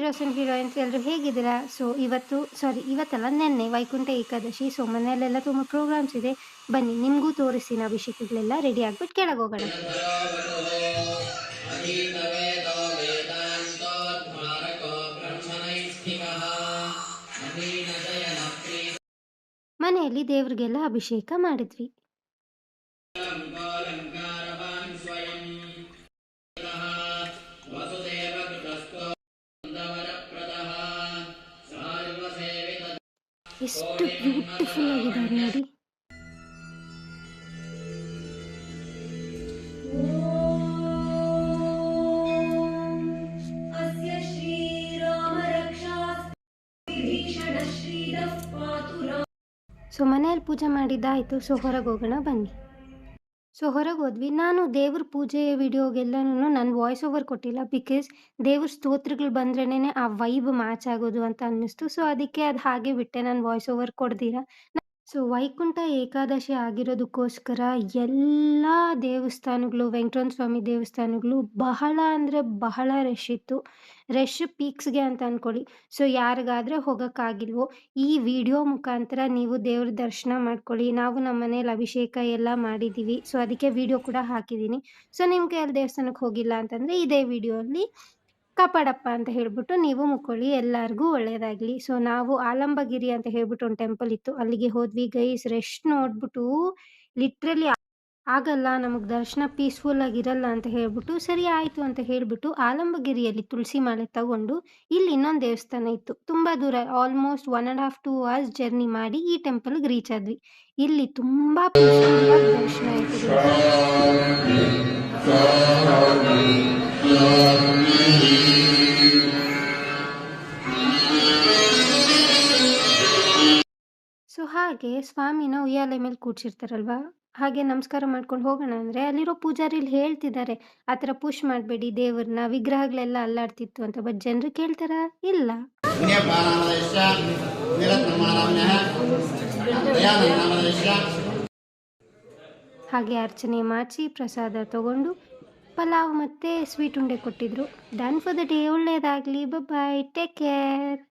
Heroes and heroines ಎಲ್ಲರೂ ಹೇಗಿದ್ದೀರಾ? ಇವತ್ತಲ್ಲ ನೆನ್ನೆ ವೈಕುಂಠ ಏಕಾದಶಿ. ಸೊ ಮನೆಯಲ್ಲೆಲ್ಲ ತುಂಬ ಪ್ರೋಗ್ರಾಮ್ಸ್ ಇದೆ. ಬನ್ನಿ ನಿಮಗೂ ತೋರಿಸ್ತೀನಿ ಅಭಿಷೇಕಗಳೆಲ್ಲ ರೆಡಿ ಆಗ್ಬಿಟ್ಟು ಕೆಳಗೋಗೋಣ. ಮನೆಯಲ್ಲಿ ದೇವ್ರಿಗೆಲ್ಲ ಅಭಿಷೇಕ ಮಾಡಿದ್ವಿ. ಎಷ್ಟು ಬ್ಯೂಟಿಫುಲ್ ಆಗಿದ್ದಾರೆ ನೋಡಿ. ಸೊ ಮನೆಯಲ್ಲಿ ಪೂಜೆ ಮಾಡಿದ್ದಾಯಿತು. ಸೊ ಹೊರಗೆ ಹೋಗೋಣ ಬನ್ನಿ. ಸೊ ಹೊರಗೆ ಹೋದ್ವಿ. ನಾನು ದೇವ್ರ ಪೂಜೆ ವಿಡಿಯೋಗೆಲ್ಲನೂ ನಾನು ವಾಯ್ಸ್ ಓವರ್ ಕೊಟ್ಟಿಲ್ಲ. ಬಿಕಾಸ್ ದೇವ್ರ ಸ್ತೋತ್ರಗಳು ಬಂದ್ರೇ ಆ ವೈಬ್ ಮ್ಯಾಚ್ ಆಗೋದು ಅಂತ ಅನ್ನಿಸ್ತು. ಸೊ ಅದಕ್ಕೆ ಅದು ಹಾಗೆ ಬಿಟ್ಟೆ, ನಾನು ವಾಯ್ಸ್ ಓವರ್ ಕೊಡ್ದಿರ. ಸೊ ವೈಕುಂಠ ಏಕಾದಶಿ ಆಗಿರೋದಕ್ಕೋಸ್ಕರ ಎಲ್ಲ ದೇವಸ್ಥಾನಗಳು, ವೆಂಕಟರಮಣ ಸ್ವಾಮಿ ದೇವಸ್ಥಾನಗಳು ಬಹಳ ಅಂದರೆ ಬಹಳ ರಶ್ ಇತ್ತು. ರಶ್ ಪೀಕ್ಸ್ಗೆ ಅಂತ ಅಂದ್ಕೊಳ್ಳಿ. ಸೊ ಯಾರಿಗಾದರೆ ಹೋಗೋಕ್ಕಾಗಿಲ್ವೋ, ಈ ವಿಡಿಯೋ ಮುಖಾಂತರ ನೀವು ದೇವ್ರ ದರ್ಶನ ಮಾಡ್ಕೊಳ್ಳಿ. ನಾವು ನಮ್ಮ ಮನೇಲಿ ಅಭಿಷೇಕ ಎಲ್ಲ ಮಾಡಿದ್ದೀವಿ. ಸೊ ಅದಕ್ಕೆ ವಿಡಿಯೋ ಕೂಡ ಹಾಕಿದ್ದೀನಿ. ಸೊ ನಿಮ್ಮ ಕೈಯಲ್ಲಿ ದೇವಸ್ಥಾನಕ್ಕೆ ಹೋಗಿಲ್ಲ ಅಂತಂದರೆ ಇದೇ ವಿಡಿಯೋಲ್ಲಿ ಕಾಪಾಡಪ್ಪ ಅಂತ ಹೇಳ್ಬಿಟ್ಟು ನೀವು ಮುಕ್ಕೊಳ್ಳಿ. ಎಲ್ಲರಿಗೂ ಒಳ್ಳೆಯದಾಗಲಿ. ಸೊ ನಾವು ಆಲಂಬಗಿರಿ ಅಂತ ಹೇಳ್ಬಿಟ್ಟು ಒಂದು ಟೆಂಪಲ್ ಇತ್ತು, ಅಲ್ಲಿಗೆ ಹೋದ್ವಿ. ಗೈಸ್ ರಶ್ ನೋಡ್ಬಿಟ್ಟು ಲಿಟ್ರಲಿ ಆಗಲ್ಲ, ನಮಗೆ ದರ್ಶನ ಪೀಸ್ಫುಲ್ ಆಗಿರಲ್ಲ ಅಂತ ಹೇಳ್ಬಿಟ್ಟು ಸರಿ ಆಯಿತು ಅಂತ ಹೇಳಿಬಿಟ್ಟು ಆಲಂಬಗಿರಿಯಲ್ಲಿ ತುಳಸಿ ಮಾಲೆ ತಗೊಂಡು ಇಲ್ಲಿ ಇನ್ನೊಂದು ದೇವಸ್ಥಾನ ಇತ್ತು, ತುಂಬ ದೂರ, ಆಲ್ಮೋಸ್ಟ್ 1.5 to 2 hours ಜರ್ನಿ ಮಾಡಿ ಈ ಟೆಂಪಲ್ಗೆ ರೀಚ್ ಆದ್ವಿ. ಇಲ್ಲಿ ತುಂಬ ಪೀಸ್ಫುಲ್ಲಾಗಿ ದರ್ಶನ ಆಯಿತು. ಸೊ ಹಾಗೆ ಸ್ವಾಮಿನ ಉಯ್ಯಾಲೆ ಮೇಲೆ ಕೂರ್ಸಿರ್ತಾರಲ್ವ, ಹಾಗೆ ನಮಸ್ಕಾರ ಮಾಡ್ಕೊಂಡು ಹೋಗೋಣ ಅಂದರೆ ಅಲ್ಲಿರೋ ಪೂಜಾರಿಲಿ ಹೇಳ್ತಿದ್ದಾರೆ ಆ ಥರ ಪುಷ್ ಮಾಡಬೇಡಿ ದೇವ್ರನ್ನ, ವಿಗ್ರಹಗಳೆಲ್ಲ ಅಲ್ಲಾಡ್ತಿತ್ತು ಅಂತ. ಬಟ್ ಜನರು ಕೇಳ್ತಾರಾ? ಇಲ್ಲ. ಹಾಗೆ ಅರ್ಚನೆ ಮಾಡಿಸಿ ಪ್ರಸಾದ ತಗೊಂಡು ಪಲಾವ್ ಮತ್ತು ಸ್ವೀಟ್ ಉಂಡೆ ಕೊಟ್ಟಿದ್ರು. Done for the day. ಒಳ್ಳೆಯದಾಗಲಿ. ಬಾಯ್, ಟೇಕ್ ಕೇರ್.